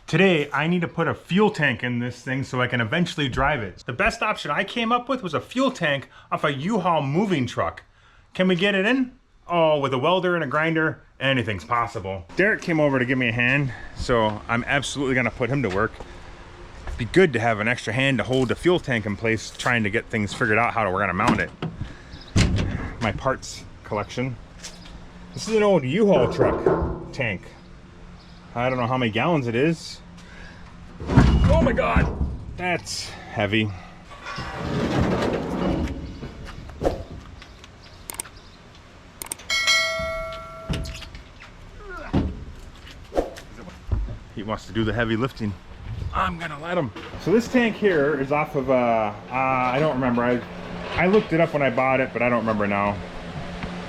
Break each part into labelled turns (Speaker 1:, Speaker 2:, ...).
Speaker 1: Today, I need to put a fuel tank in this thing so I can eventually drive it. The best option I came up with was a fuel tank off a U-Haul moving truck. Can we get it in? Oh, with a welder and a grinder, anything's possible. Derek came over to give me a hand, so I'm absolutely gonna put him to work. It'd be good to have an extra hand to hold the fuel tank in place, trying to get things figured out how we're gonna mount it. My parts collection. This is an old U-Haul truck tank. I don't know how many gallons it is. Oh my God, that's heavy. He wants to do the heavy lifting. I'm gonna let him. So this tank here is off of, I don't remember. I looked it up when I bought it, but I don't remember now.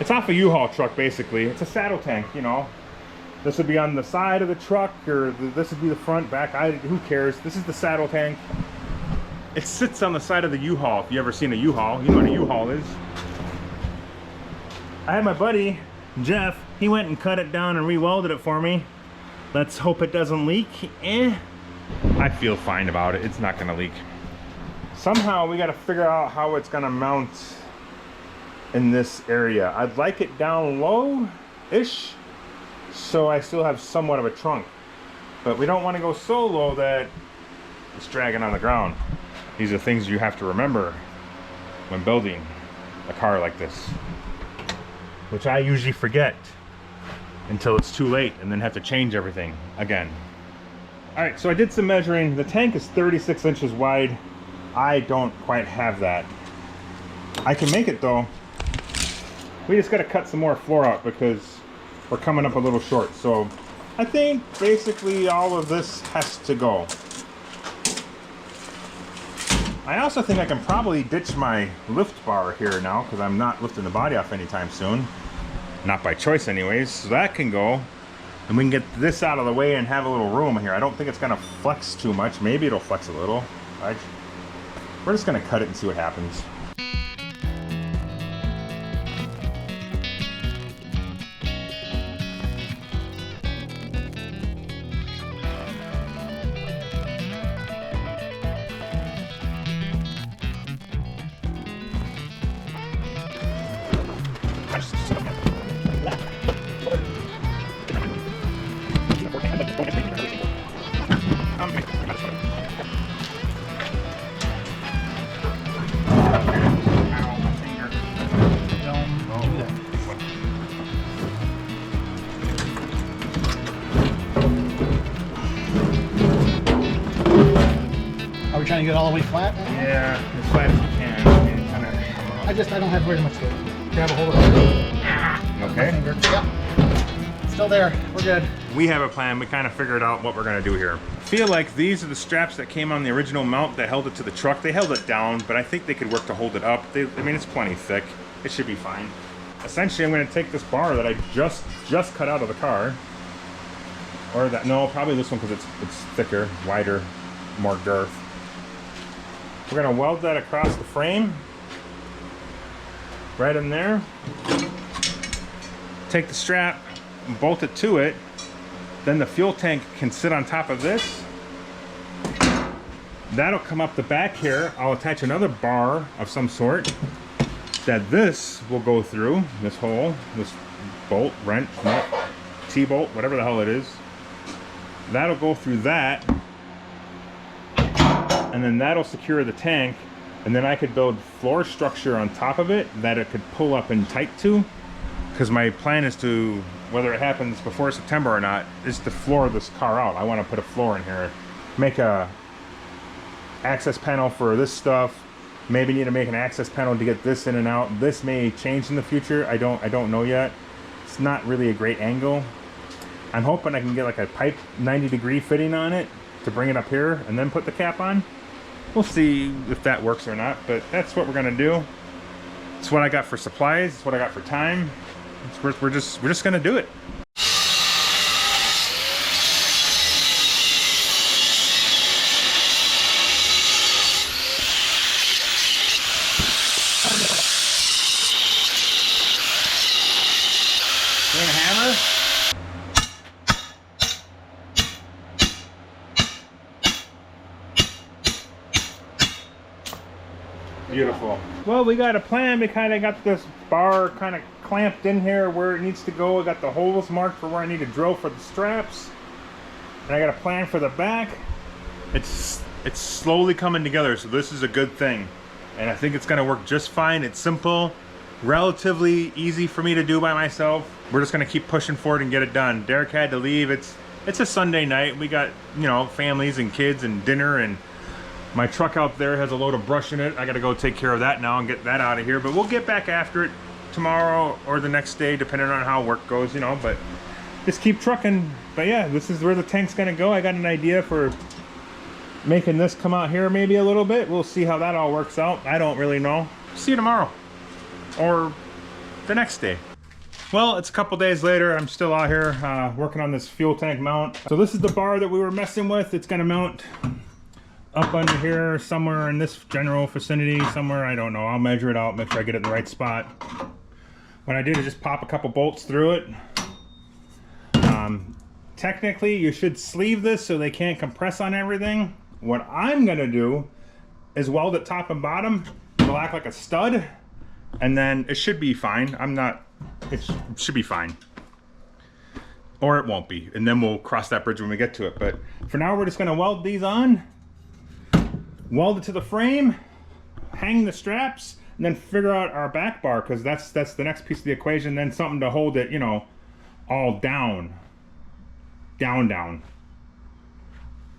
Speaker 1: It's off a U-Haul truck, basically. It's a saddle tank, you know. This would be on the side of the truck, or this would be the front, back. Who cares? This is the saddle tank. It sits on the side of the U-Haul. If you ever seen a U-Haul, you know what a U-Haul is. I had my buddy, Jeff, he went and cut it down and re-welded it for me. Let's hope it doesn't leak. I feel fine about it. It's not gonna leak. Somehow we gotta figure out how it's gonna mount in this area. I'd like it down low-ish, so I still have somewhat of a trunk, but we don't want to go so low that it's dragging on the ground. These are things you have to remember when building a car like this, which I usually forget until it's too late and then have to change everything again. All right, so I did some measuring. The tank is 36 inches wide. I don't quite have that. I can make it though. We just got to cut some more floor out because we're coming up a little short. So I think basically all of this has to go. I also think I can probably ditch my lift bar here now because I'm not lifting the body off anytime soon. Not by choice anyways. So that can go. And we can get this out of the way and have a little room here. I don't think it's gonna flex too much. Maybe it'll flex a little. We're just gonna cut it and see what happens.
Speaker 2: Are we trying to get it all the way flat?
Speaker 1: Yeah, as flat as you can.
Speaker 2: I don't have very much to grab a hold of it.
Speaker 1: Okay.
Speaker 2: Yep. Still there. We're good.
Speaker 1: We have a plan. We kind of figured out what we're going to do here. I feel like these are the straps that came on the original mount that held it to the truck. They held it down, but I think they could work to hold it up. I mean, it's plenty thick. It should be fine. Essentially, I'm going to take this bar that I just cut out of the car. Or that, no, probably this one because it's thicker, wider, more girth. We're going to weld that across the frame. Right in there. Take the strap, bolt it to it. Then the fuel tank can sit on top of this. That'll come up the back here. I'll attach another bar of some sort that this will go through, this hole, this bolt, wrench, nut, T-bolt, whatever the hell it is. That'll go through that. And then that'll secure the tank. And then I could build floor structure on top of it that it could pull up and tight to. Because my plan is to, whether it happens before September or not, is to floor this car out. I want to put a floor in here. Make a access panel for this stuff. Maybe need to make an access panel to get this in and out. This may change in the future. I don't know yet. It's not really a great angle. I'm hoping I can get like a pipe 90-degree fitting on it to bring it up here and then put the cap on. We'll see if that works or not, but that's what we're gonna do. It's what I got for supplies. It's what I got for time. We're just gonna do it. Bring a hammer. Beautiful. Well, we got a plan. We kind of got this bar kind of clamped in here where it needs to go. I got the holes marked for where I need to drill for the straps. And I got a plan for the back. It's slowly coming together, so this is a good thing. And I think it's gonna work just fine. It's simple, relatively easy for me to do by myself. We're just gonna keep pushing forward and get it done. Derek had to leave. It's a Sunday night. We got, you know, families and kids and dinner, and my truck out there has a load of brush in it. I gotta go take care of that now and get that out of here. But we'll get back after it tomorrow or the next day, depending on how work goes, you know, but just keep trucking. But yeah, this is where the tank's gonna go. I got an idea for making this come out here maybe a little bit. We'll see how that all works out. I don't really know. See you tomorrow or the next day. Well, it's a couple days later. I'm still out here working on this fuel tank mount. So this is the bar that we were messing with. It's gonna mount up under here somewhere in this general vicinity somewhere. I don't know. I'll measure it out, make sure I get it in the right spot. What I did is just pop a couple bolts through it. Technically, you should sleeve this so they can't compress on everything. What I'm gonna do is weld it top and bottom. It'll act like a stud, and then it should be fine. It should be fine. Or it won't be, and then we'll cross that bridge when we get to it. But for now, we're just gonna weld these on, weld it to the frame, hang the straps, and then figure out our back bar, because that's the next piece of the equation. Then something to hold it, you know, all down. Down, down,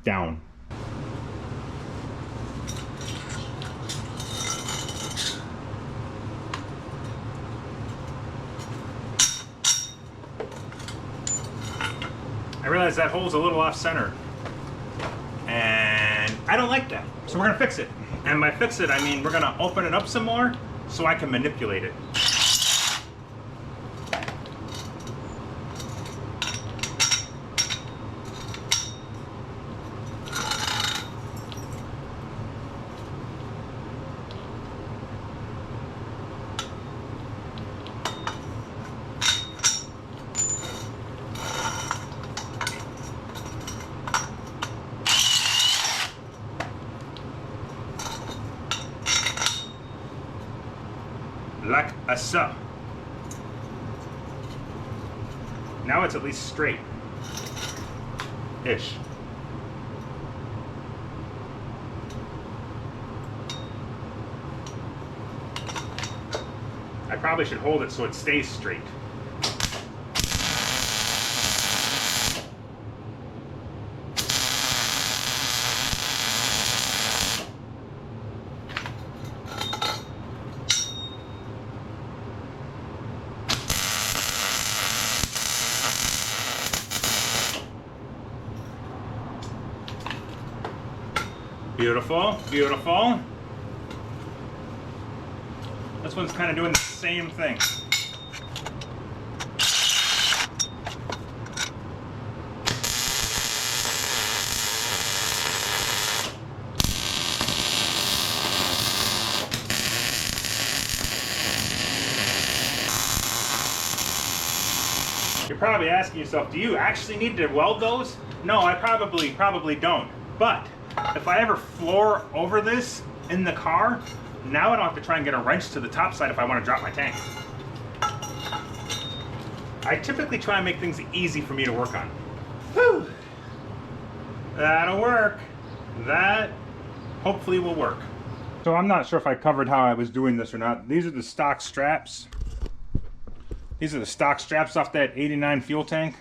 Speaker 1: down. I realize that hole's a little off center, and I don't like that. So we're gonna fix it. And by fix it, I mean we're gonna open it up some more so I can manipulate it. Like so. Now it's at least straight-ish. I probably should hold it so it stays straight. Beautiful, beautiful. This one's kind of doing the same thing. You're probably asking yourself, do you actually need to weld those? No, I probably don't. But if I ever floor over this in the car, now I don't have to try and get a wrench to the top side if I want to drop my tank. I typically try and make things easy for me to work on. Whew. That'll work. That hopefully will work. So I'm not sure if I covered how I was doing this or not. These are the stock straps. These are the stock straps off that 89 fuel tank.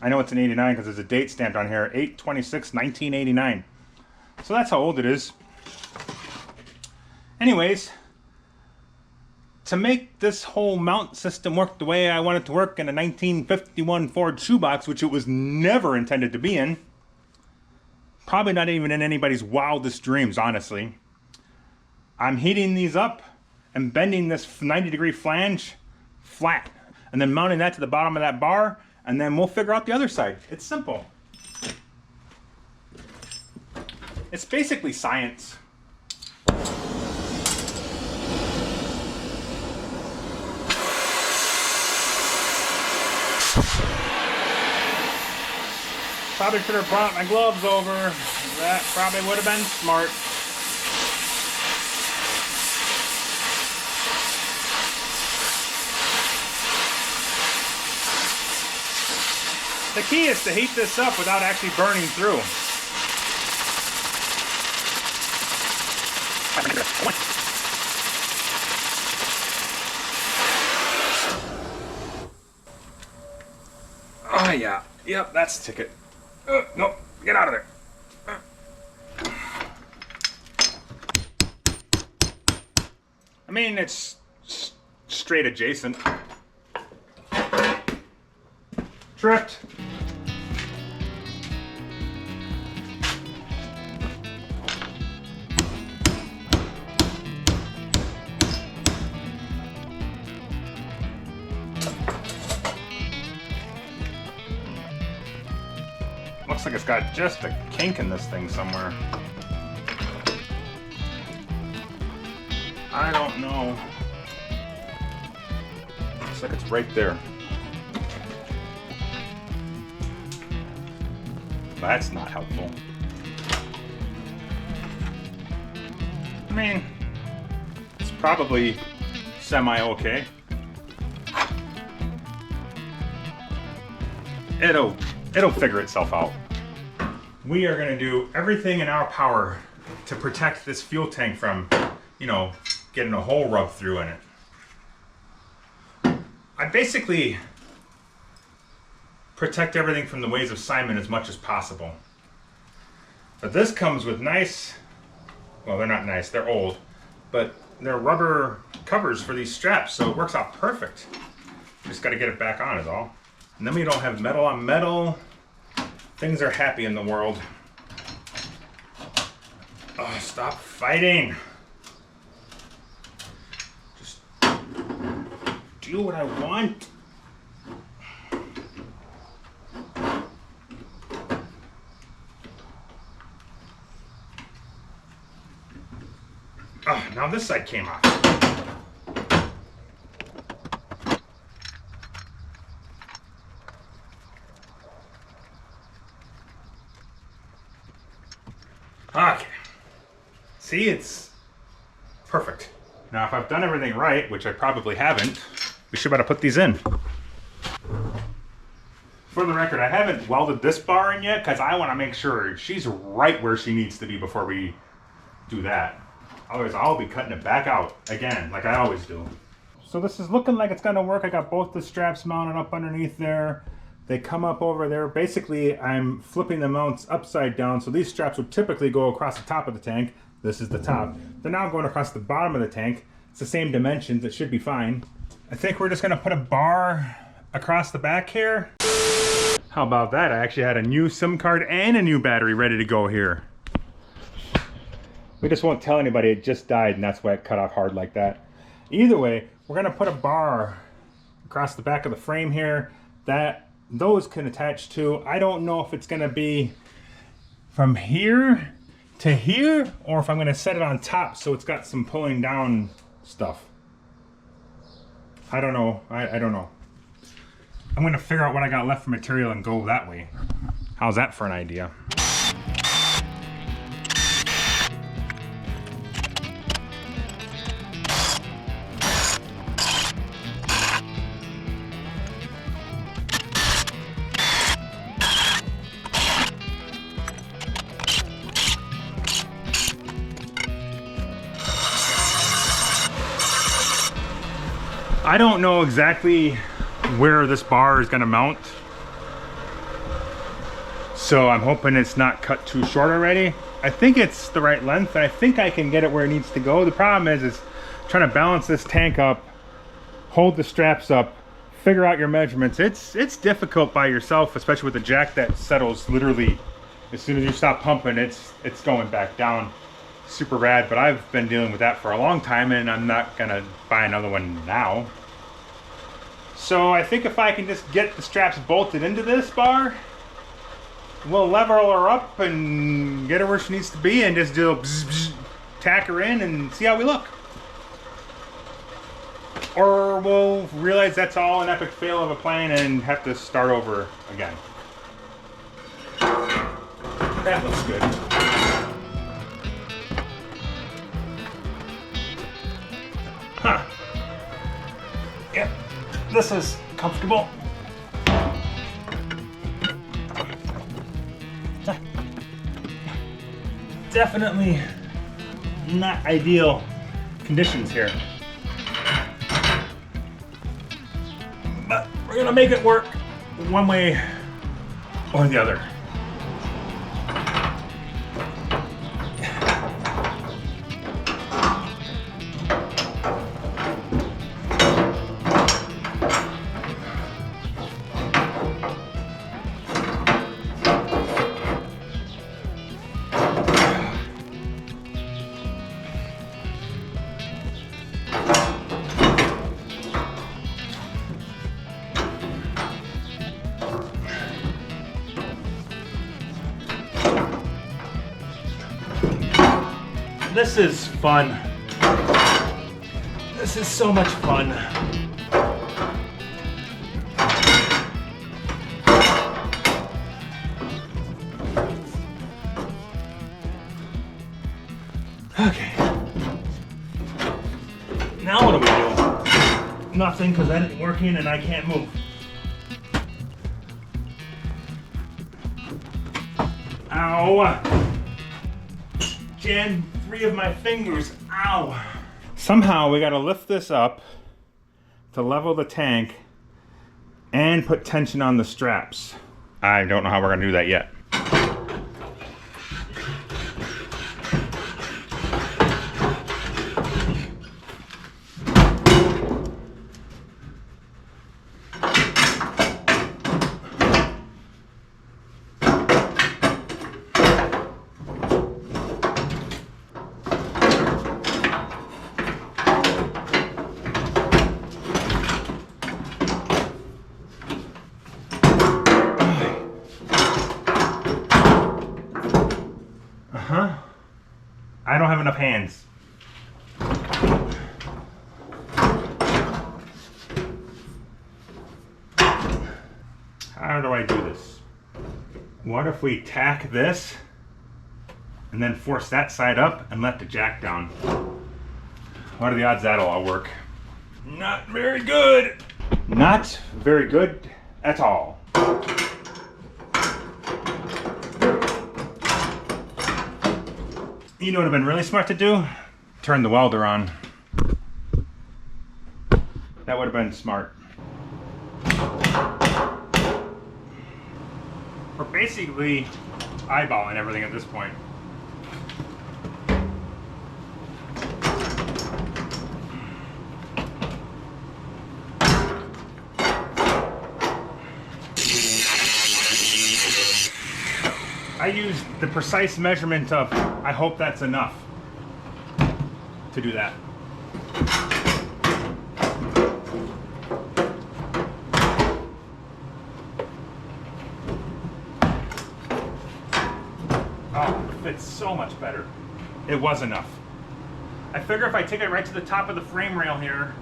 Speaker 1: I know it's an 89 because there's a date stamped on here, 8/26/1989. So that's how old it is. Anyways, to make this whole mount system work the way I want it to work in a 1951 Ford shoebox, which it was never intended to be in, probably not even in anybody's wildest dreams, honestly, I'm heating these up and bending this 90-degree flange flat, and then mounting that to the bottom of that bar, and then we'll figure out the other side. It's simple. It's basically science. Probably should have brought my gloves over. That probably would have been smart. The key is to heat this up without actually burning through. Oh yeah, yep, that's the ticket. Nope, get out of there. I mean, it's straight adjacent. Tripped. Looks like it's got just a kink in this thing somewhere. I don't know. Looks like it's right there. That's not helpful. I mean, it's probably semi-okay. It'll figure itself out. We are gonna do everything in our power to protect this fuel tank from, you know, getting a hole rubbed through in it. I basically protect everything from the ways of Simon as much as possible. But this comes with nice, well, they're not nice, they're old, but they're rubber covers for these straps, so it works out perfect. Just gotta get it back on is all. And then we don't have metal on metal. Things are happy in the world. Oh, stop fighting. Just do what I want. Oh, now this side came off. Okay. See, it's perfect. Now, if I've done everything right, which I probably haven't, we should be able to put these in. For the record, I haven't welded this bar in yet because I want to make sure she's right where she needs to be before we do that. Otherwise, I'll be cutting it back out again, like I always do. So this is looking like it's gonna work. I got both the straps mounted up underneath there. They come up over there. Basically, I'm flipping the mounts upside down. So these straps would typically go across the top of the tank. This is the top. They're now going across the bottom of the tank. It's the same dimensions. It should be fine. I think we're just gonna put a bar across the back here. How about that? I actually had a new SIM card and a new battery ready to go here. We just won't tell anybody it just died and that's why it cut off hard like that. Either way, we're gonna put a bar across the back of the frame here that those can attach to. I don't know if it's gonna be from here to here or if I'm gonna set it on top so it's got some pulling down stuff. I don't know. I don't know. I'm gonna figure out what I got left for material and go that way. How's that for an idea? I don't know exactly where this bar is going to mount, so I'm hoping it's not cut too short already. I think it's the right length and I think I can get it where it needs to go. The problem is trying to balance this tank up, hold the straps up, figure out your measurements. It's difficult by yourself, especially with a jack that settles literally as soon as you stop pumping. It's going back down. Super rad, but I've been dealing with that for a long time and I'm not gonna buy another one now. So I think if I can just get the straps bolted into this bar, we'll level her up and get her where she needs to be and just do a bzz, bzz, tack her in and see how we look. Or we'll realize that's all an epic fail of a plan and have to start over again. That looks good. Huh. Yep, this is comfortable. definitely not ideal conditions here. But we're gonna make it work one way or the other. This is fun. This is so much fun. Okay. Now what do we do? Nothing, because that ain't working and I can't move. Ow! Jan, 3 of my fingers. Ow! Somehow we gotta lift this up to level the tank and put tension on the straps. I don't know how we're gonna do that yet. I don't have enough hands. How do I do this? What if we tack this and then force that side up and let the jack down? What are the odds that'll all work? Not very good. Not very good at all. You know what would have been really smart to do? Turn the welder on. That would have been smart. We're basically eyeballing everything at this point. I used the precise measurement of, I hope that's enough to do that. Oh, it fits so much better. It was enough. I figure if I take it right to the top of the frame rail here,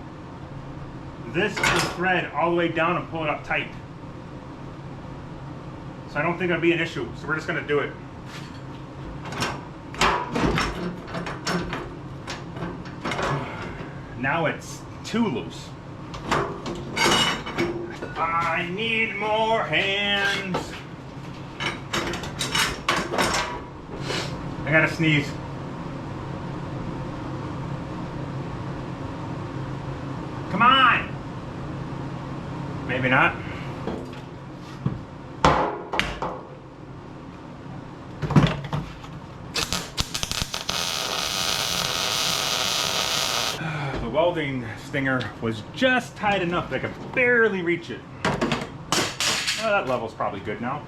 Speaker 1: this will thread all the way down and pull it up tight. So I don't think it'll be an issue, so we're just gonna do it. Now it's too loose. I need more hands. I gotta sneeze. Come on! Maybe not. The welding stinger was just tight enough that I could barely reach it. Oh, that level's probably good now.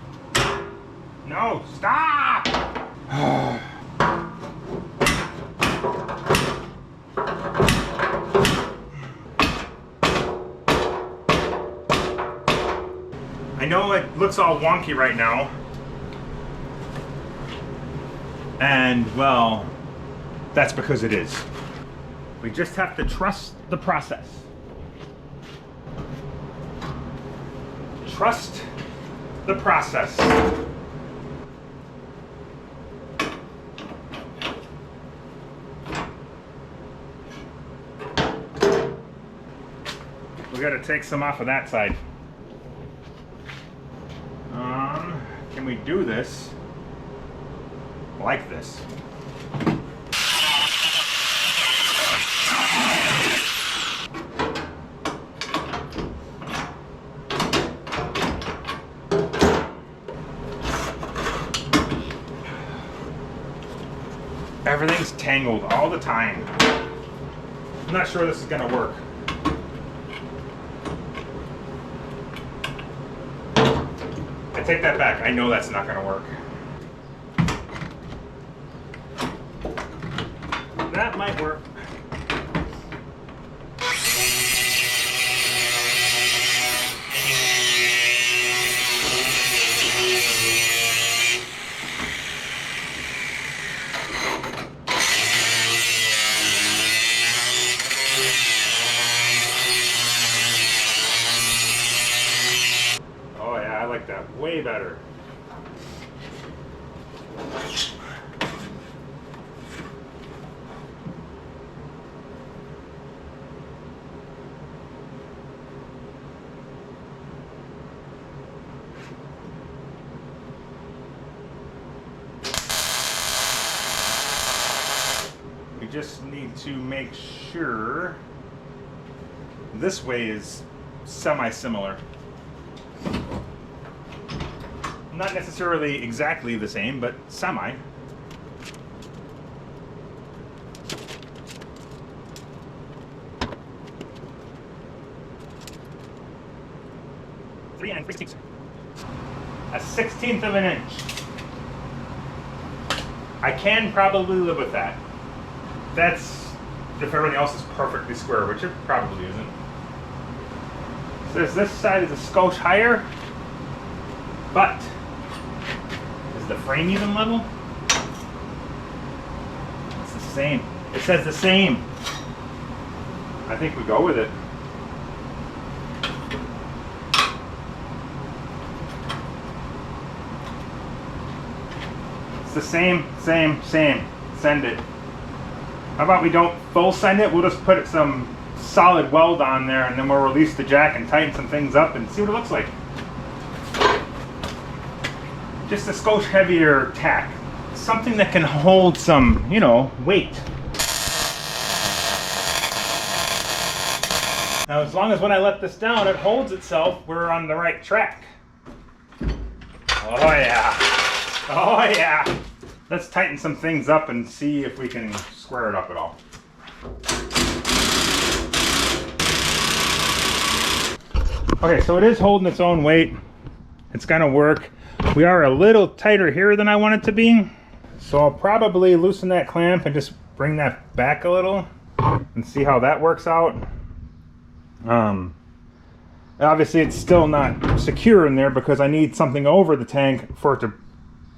Speaker 1: No, stop! I know it looks all wonky right now. And, well, that's because it is. We just have to trust the process. Trust the process. We gotta take some off of that side. Can we do this like this. Everything's tangled all the time. I'm not sure this is gonna work. I take that back. I know that's not gonna work. That might work. Oh yeah, I like that way better. We just need to make sure this way is semi-similar. Not necessarily exactly the same, but semi. Three and 3/16. A 1/16 of an inch. I can probably live with that. That's if everything else is perfectly square, which it probably isn't. So this side is a skosh higher, but is the frame even level? It's the same. It says the same. I think we go with it. It's the same. Send it. How about we don't full send it? We'll just put some solid weld on there, and then we'll release the jack and tighten some things up and see what it looks like. Just a skosh heavier tack. Something that can hold some, you know, weight. Now, as long as when I let this down, it holds itself, we're on the right track. Oh yeah. Oh yeah. Let's tighten some things up and see if we can square it up at all. Okay, so it is holding its own weight. It's gonna work. We are a little tighter here than I want it to be. So I'll probably loosen that clamp and just bring that back a little and see how that works out. Obviously it's still not secure in there because I need something over the tank for it to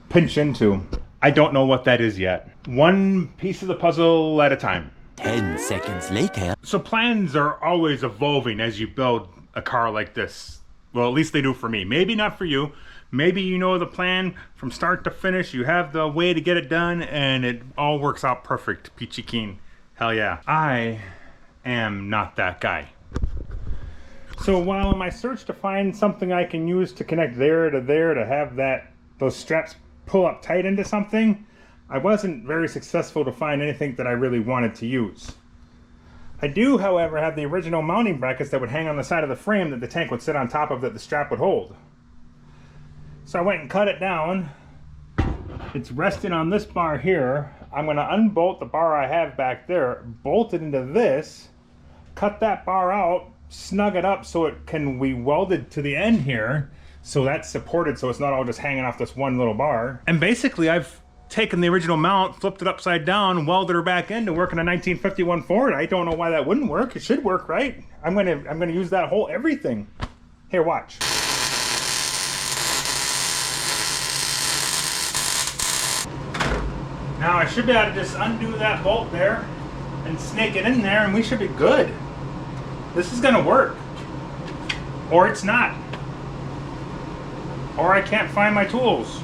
Speaker 1: pinch into. I don't know what that is yet. One piece of the puzzle at a time.
Speaker 3: 10 seconds later.
Speaker 1: So plans are always evolving as you build a car like this. Well, at least they do for me. Maybe not for you. Maybe you know the plan from start to finish. You have the way to get it done and it all works out perfect. Peachy keen. Hell yeah. I am not that guy. So while in my search to find something I can use to connect there to have those straps pull up tight into something, I wasn't very successful to find anything that I really wanted to use. I do, however, have the original mounting brackets that would hang on the side of the frame that the tank would sit on top of that the strap would hold. So I went and cut it down. It's resting on this bar here. I'm going to unbolt the bar I have back there, bolt it into this, cut that bar out, snug it up so it can be welded to the end here, so that's supported so it's not all just hanging off this one little bar. And basically I've taken the original mount, flipped it upside down, welded her back in to work in a 1951 Ford. I don't know why that wouldn't work. It should work, right? I'm gonna use that whole everything. Here, watch. Now I should be able to just undo that bolt there and snake it in there and we should be good. This is gonna work. Or it's not. Or I can't find my tools.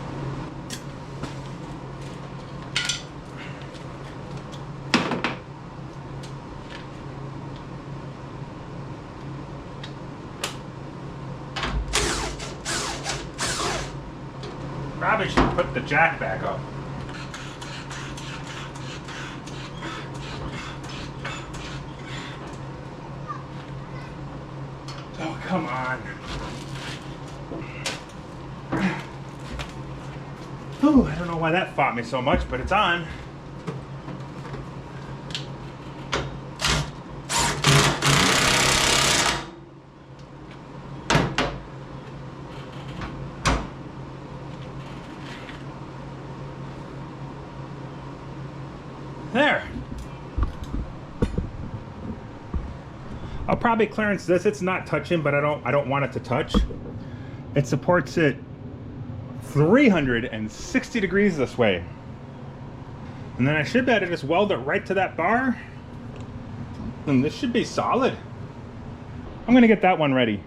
Speaker 1: Probably should put the jack back up. Oh, come on. Ooh, I don't know why that fought me so much, but it's on. There. I'll probably clearance this. It's not touching, but I don't want it to touch. It supports it 360 degrees this way. And then I should be able to just weld it right to that bar. And this should be solid. I'm gonna get that one ready.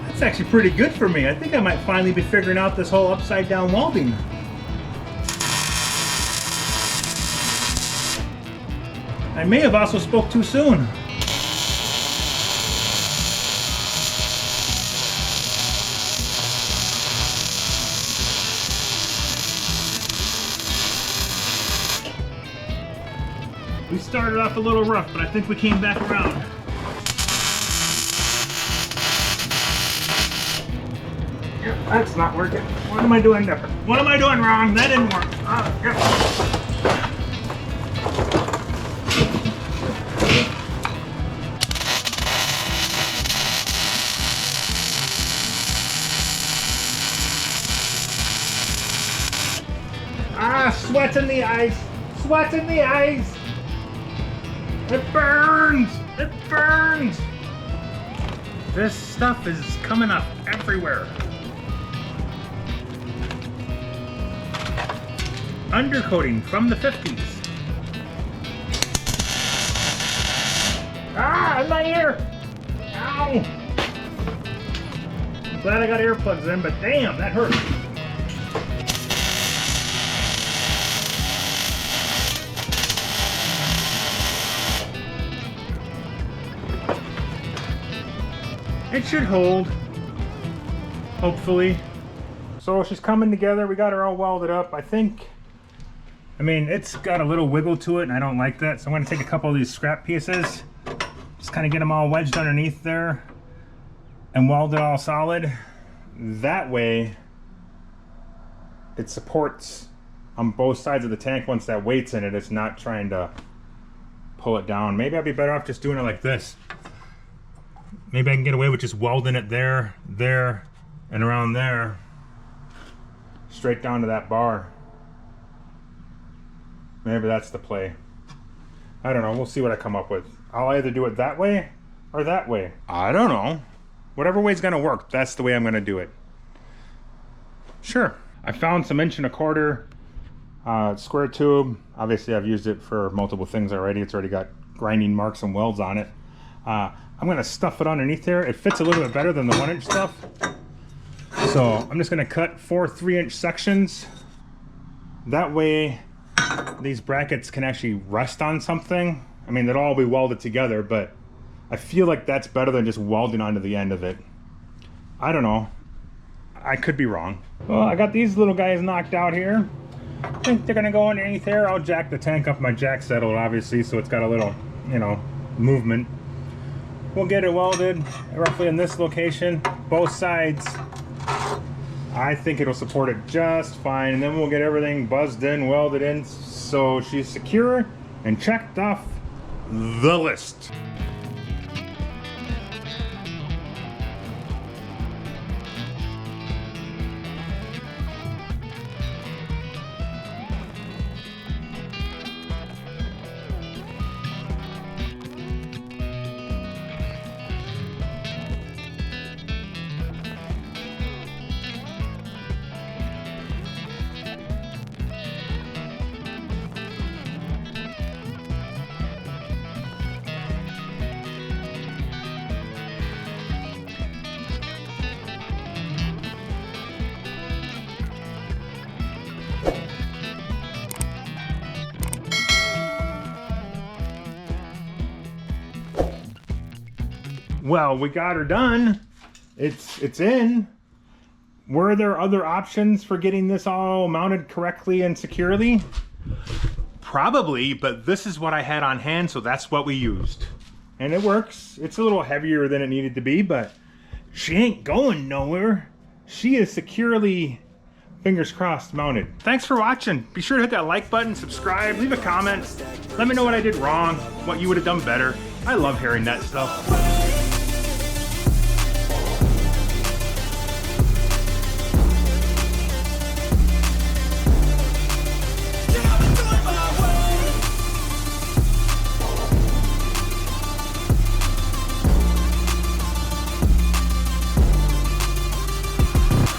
Speaker 1: That's actually pretty good for me. I think I might finally be figuring out this whole upside down welding. I may have also spoke too soon. We started off a little rough, but I think we came back around. That's not working. What am I doing different? What am I doing wrong? That didn't work. Oh, yeah. Sweat in the eyes. Sweat in the eyes. It burns. It burns. This stuff is coming up everywhere. Undercoating from the 50s. Ah, in my ear! Ow! I'm glad I got earplugs in, but damn, that hurt. It should hold, hopefully. So she's coming together. We got her all welded up. I mean, it's got a little wiggle to it, and I don't like that. So I'm going to take a couple of these scrap pieces, just kind of get them all wedged underneath there, and weld it all solid. That way, it supports on both sides of the tank once that weight's in it. It's not trying to pull it down. Maybe I'd be better off just doing it like this. Maybe I can get away with just welding it there, there, and around there, straight down to that bar. Maybe that's the play. I don't know. We'll see what I come up with. I'll either do it that way or that way. I don't know. Whatever way's gonna work, that's the way I'm gonna do it. Sure. I found some 1.25" square tube. Obviously, I've used it for multiple things already. It's already got grinding marks and welds on it. I'm gonna stuff it underneath there. It fits a little bit better than the 1" stuff. So I'm just gonna cut 4 3" sections. That way, these brackets can actually rest on something. I mean, they'll all be welded together, but I feel like that's better than just welding onto the end of it. I don't know. I could be wrong. Well, I got these little guys knocked out here. I think they're gonna go underneath there. I'll jack the tank up. My jack settled, obviously, so it's got a little, you know, movement. We'll get it welded roughly in this location, both sides. I think it'll support it just fine, and then we'll get everything buzzed in, welded in, so she's secure and checked off the list. Well, we got her done. It's in. Were there other options for getting this all mounted correctly and securely? Probably, but this is what I had on hand, so that's what we used. And it works. It's a little heavier than it needed to be, but she ain't going nowhere. She is securely, fingers crossed, mounted. Thanks for watching. Be sure to hit that like button, subscribe, leave a comment. Let me know what I did wrong, what you would have done better. I love hearing that stuff.